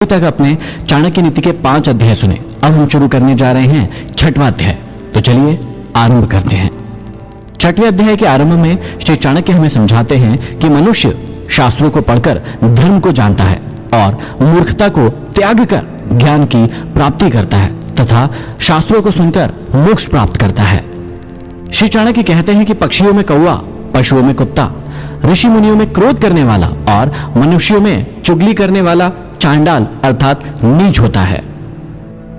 तक अपने चाणक्य नीति के 5 अध्याय सुने। अब हम शुरू करने जा रहे हैं 6वां अध्याय। तो चलिए आरंभ करते हैं। 6वें अध्याय के आरंभ में श्री चाणक्य हमें समझाते हैं कि मनुष्य शास्त्रों को पढ़कर धर्म को जानता है और मूर्खता को त्याग कर ज्ञान की प्राप्ति करता है तथा शास्त्रों को सुनकर मोक्ष प्राप्त करता है। श्री चाणक्य कहते हैं कि पक्षियों में कौवा, पशुओं में कुत्ता, ऋषि मुनियों में क्रोध करने वाला और मनुष्यों में चुगली करने वाला चांडाल अर्थात नीच होता है।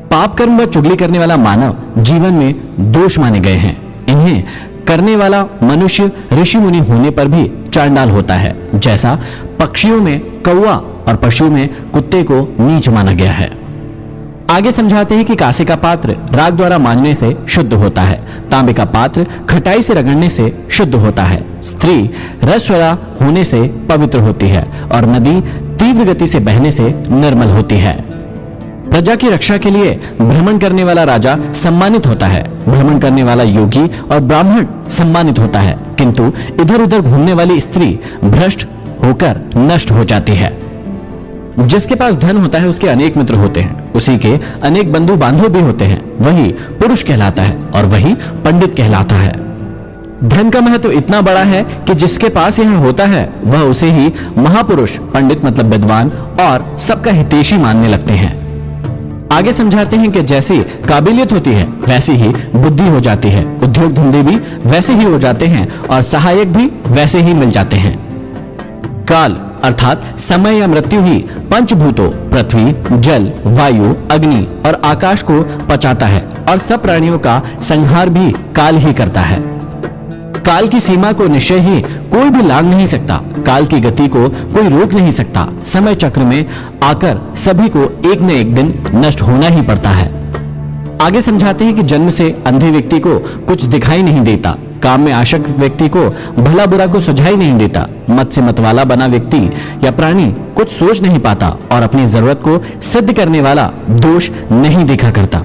पाप कर्म व चुगली करने वाला मानव जीवन में दोष माने गए हैं। इन्हें करने वाला मनुष्य ऋषि मुनि होने पर भी चांडाल होता है, जैसा पक्षियों में कौवा और पशुओं में कुत्ते को नीच माना गया है। आगे समझाते हैं कि कांसे का पात्र राग द्वारा मांजने से शुद्ध होता है, तांबे का पात्र खटाई से रगड़ने से शुद्ध होता है, स्त्री रसवरा होने से पवित्र होती है और नदी तीव्र गति से बहने से निर्मल होती है। प्रजा की रक्षा के लिए भ्रमण करने वाला राजा सम्मानित होता है, भ्रमण करने वाला योगी और ब्राह्मण सम्मानित होता है, किंतु इधर उधर घूमने वाली स्त्री भ्रष्ट होकर नष्ट हो जाती है। जिसके पास धन होता है उसके अनेक मित्र होते हैं, उसी के अनेक बंधु बांधव भी होते हैं, वही पुरुष कहलाता है और वही पंडित कहलाता है। धन का महत्व इतना बड़ा है कि जिसके पास यह होता है वह उसे ही महापुरुष, पंडित मतलब विद्वान और सबका हितैषी मानने लगते हैं। आगे समझाते हैं कि जैसी काबिलियत होती है वैसी ही बुद्धि हो जाती है, उद्योग धंधे भी वैसे ही हो जाते हैं और सहायक भी वैसे ही मिल जाते हैं। काल अर्थात समय या मृत्यु ही पंचभूतों पृथ्वी, जल, वायु, अग्नि और आकाश को पचाता है और सब प्राणियों का संहार भी काल ही करता है। काल की सीमा को निश्चय ही कोई भी लांघ नहीं सकता, काल की गति को कोई रोक नहीं सकता। समय चक्र में आकर सभी को एक न एक दिन नष्ट होना ही पड़ता है। आगे समझाते हैं कि जन्म से अंधे व्यक्ति को कुछ दिखाई नहीं देता, काम में आसक्त व्यक्ति को भला बुरा को सुझाई नहीं देता, मत से मतवाला बना व्यक्ति या प्राणी कुछ सोच नहीं पाता और अपनी जरूरत को सिद्ध करने वाला दोष नहीं देखा करता।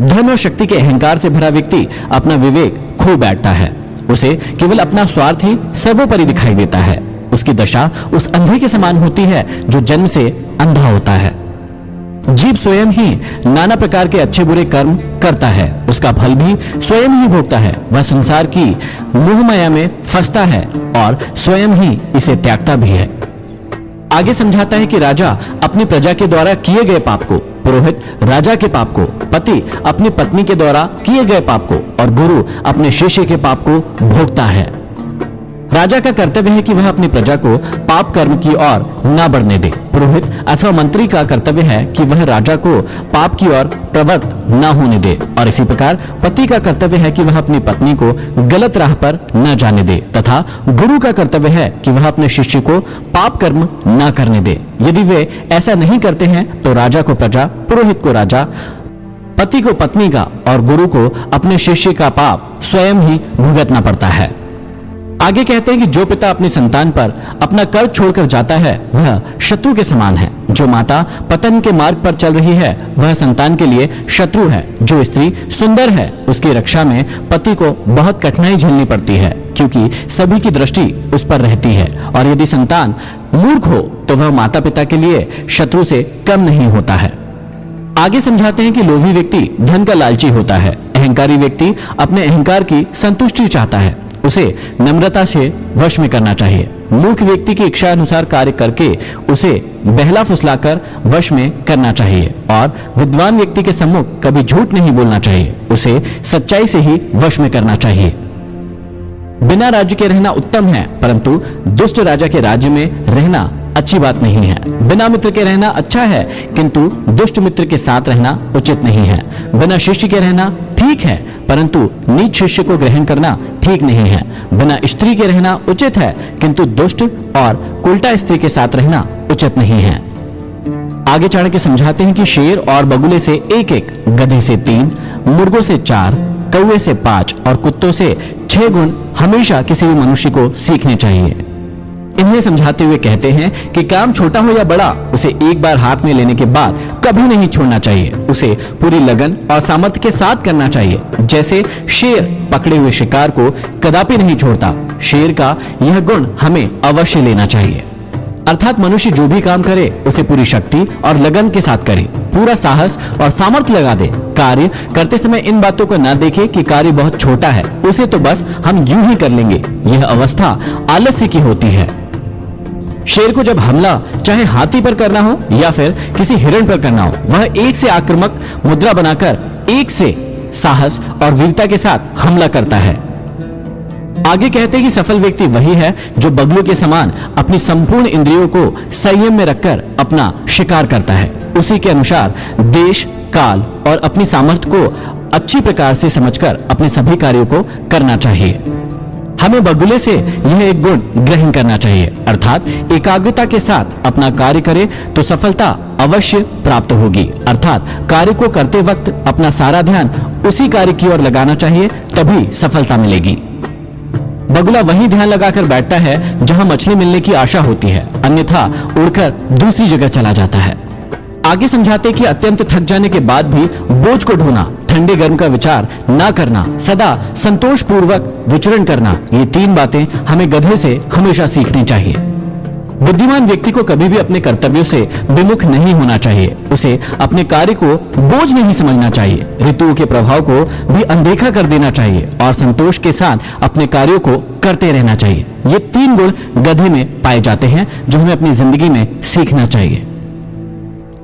धन और शक्ति के अहंकार से भरा व्यक्ति अपना विवेक खो बैठता है, उसे केवल अपना स्वार्थ ही सर्वोपरि दिखाई देता है। उसकी दशा उस अंधे के समान होती है जो जन्म से अंधा होता है। जीव स्वयं ही नाना प्रकार के अच्छे बुरे कर्म करता है, उसका फल भी स्वयं ही भोगता है। वह संसार की मोहमाया में फंसता है और स्वयं ही इसे त्यागता भी है। आगे समझाता है कि राजा अपनी प्रजा के द्वारा किए गए पाप को, पुरोहित राजा के पाप को, पति अपनी पत्नी के द्वारा किए गए पाप को और गुरु अपने शिष्य के पाप को भोगता है। राजा का कर्तव्य है कि वह अपनी प्रजा को पाप कर्म की ओर न बढ़ने दे। पुरोहित अथवा मंत्री का कर्तव्य है कि वह राजा को पाप की ओर प्रवृत्त न होने दे और इसी प्रकार पति का कर्तव्य है कि वह अपनी पत्नी को गलत राह पर न जाने दे तथा गुरु का कर्तव्य है कि वह अपने शिष्य को पाप कर्म न करने दे। यदि वे ऐसा नहीं करते हैं तो राजा को प्रजा, पुरोहित को राजा, पति को पत्नी का और गुरु को अपने शिष्य का पाप स्वयं ही भुगतना पड़ता है। आगे कहते हैं कि जो पिता अपनी संतान पर अपना कर्ज छोड़कर जाता है वह शत्रु के समान है। जो माता पतन के मार्ग पर चल रही है वह संतान के लिए शत्रु है। जो स्त्री सुंदर है उसकी रक्षा में पति को बहुत कठिनाई झेलनी पड़ती है, क्योंकि सभी की दृष्टि उस पर रहती है और यदि संतान मूर्ख हो तो वह माता पिता के लिए शत्रु से कम नहीं होता है। आगे समझाते हैं कि लोभी व्यक्ति धन का लालची होता है, अहंकारी व्यक्ति अपने अहंकार की संतुष्टि चाहता है, उसे नम्रता से वश में करना चाहिए। मूर्ख व्यक्ति की इच्छा अनुसार कार्य करके उसे बहला फुसलाकर वश में करना चाहिए और विद्वान व्यक्ति के सम्मुख कभी झूठ नहीं बोलना चाहिए, उसे सच्चाई से ही वश में करना चाहिए। बिना राज्य के रहना उत्तम है, परंतु दुष्ट राजा के राज्य में रहना अच्छी बात नहीं है। बिना मित्र के रहना अच्छा है, किंतु दुष्ट मित्र के साथ रहना उचित नहीं है। बिना शिष्य के रहना ठीक है, परंतु नीच शिष्य को ग्रहण करना ठीक नहीं है। बिना स्त्री के रहना उचित है, किंतु दुष्ट और उल्टा स्त्री के साथ रहना उचित नहीं है। आगे चाणक्य समझाते हैं कि शेर और बगुले से 1-1, गधे से 3, मुर्गों से 4, कौवे से 5 और कुत्तों से 6 गुण हमेशा किसी भी मनुष्य को सीखने चाहिए। इन्हें समझाते हुए कहते हैं कि काम छोटा हो या बड़ा, उसे एक बार हाथ में लेने के बाद कभी नहीं छोड़ना चाहिए, उसे पूरी लगन और सामर्थ्य के साथ करना चाहिए। जैसे शेर पकड़े हुए शिकार को कदापि नहीं छोड़ता, शेर का यह गुण हमें अवश्य लेना चाहिए। अर्थात मनुष्य जो भी काम करे उसे पूरी शक्ति और लगन के साथ करे, पूरा साहस और सामर्थ्य लगा दे। कार्य करते समय इन बातों को न देखे कि कार्य बहुत छोटा है, उसे तो बस हम यूं ही कर लेंगे। यह अवस्था आलस्य की होती है। शेर को जब हमला चाहे हाथी पर करना हो या फिर किसी हिरण पर करना हो, वह एक से आक्रामक मुद्रा बनाकर एक से साहस और वीरता के साथ हमला करता है। आगे कहते हैं कि सफल व्यक्ति वही है जो बगलों के समान अपनी संपूर्ण इंद्रियों को संयम में रखकर अपना शिकार करता है। उसी के अनुसार देश, काल और अपनी सामर्थ्य को अच्छी प्रकार से समझकर अपने सभी कार्यों को करना चाहिए। हमें बगुले से यह एक गुण ग्रहण करना चाहिए, अर्थात एकाग्रता के साथ अपना कार्य करें तो सफलता अवश्य प्राप्त होगी। अर्थात कार्य को करते वक्त अपना सारा ध्यान उसी कार्य की ओर लगाना चाहिए, तभी सफलता मिलेगी। बगुला वहीं ध्यान लगाकर बैठता है जहां मछली मिलने की आशा होती है, अन्यथा उड़कर दूसरी जगह चला जाता है। आगे समझाते कि अत्यंत थक जाने के बाद भी बोझ को ढोना, ठंडे गर्म का विचार ना करना, सदा संतोष पूर्वक विचरण करना, ये तीन बातें हमें गधे से हमेशा सीखनी चाहिए। बुद्धिमान व्यक्ति को कभी भी अपने कर्तव्यों से विमुख नहीं होना चाहिए। उसे अपने कार्य को बोझ नहीं समझना चाहिए, ऋतुओं के प्रभाव को भी अनदेखा कर देना चाहिए और संतोष के साथ अपने कार्यों को करते रहना चाहिए। ये तीन गुण गधे में पाए जाते हैं जो हमें अपनी जिंदगी में सीखना चाहिए।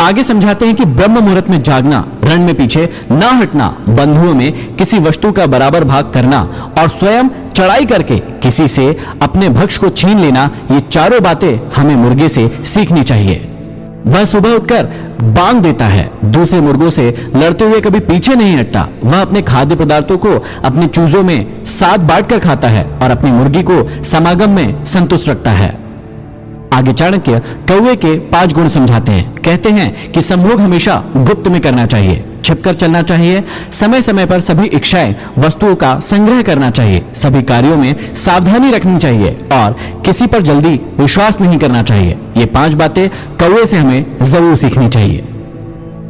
आगे समझाते हैं कि ब्रह्म मुहूर्त में जागना, रण में पीछे ना हटना, बंधुओं में किसी वस्तु का बराबर भाग करना और स्वयं चढ़ाई करके किसी से अपने भक्ष को छीन लेना, ये चारों बातें हमें मुर्गे से सीखनी चाहिए। वह सुबह उठकर बांग देता है, दूसरे मुर्गों से लड़ते हुए कभी पीछे नहीं हटता। वह अपने खाद्य पदार्थों को अपने चूजों में साथ बांटकर खाता है और अपनी मुर्गी को समागम में संतुष्ट रखता है। आगे चाणक्य कौवे के 5 गुण समझाते हैं। कहते हैं कि संभोग हमेशा गुप्त में करना चाहिए, छिपकर चलना चाहिए, समय समय पर सभी इच्छाएं वस्तुओं का संग्रह करना चाहिए, सभी कार्यों में सावधानी रखनी चाहिए और किसी पर जल्दी विश्वास नहीं करना चाहिए। ये 5 बातें कौवे से हमें जरूर सीखनी चाहिए।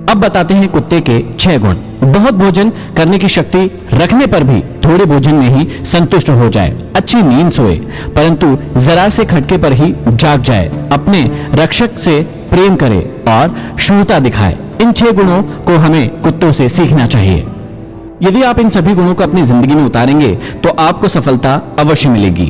अब बताते हैं कुत्ते के 6 गुण। बहुत भोजन करने की शक्ति रखने पर भी थोड़े भोजन में ही संतुष्ट हो जाए, अच्छी नींद सोए, परंतु जरा से खटके पर ही जाग जाए, अपने रक्षक से प्रेम करे और शूरता दिखाए। इन 6 गुणों को हमें कुत्तों से सीखना चाहिए। यदि आप इन सभी गुणों को अपनी जिंदगी में उतारेंगे तो आपको सफलता अवश्य मिलेगी।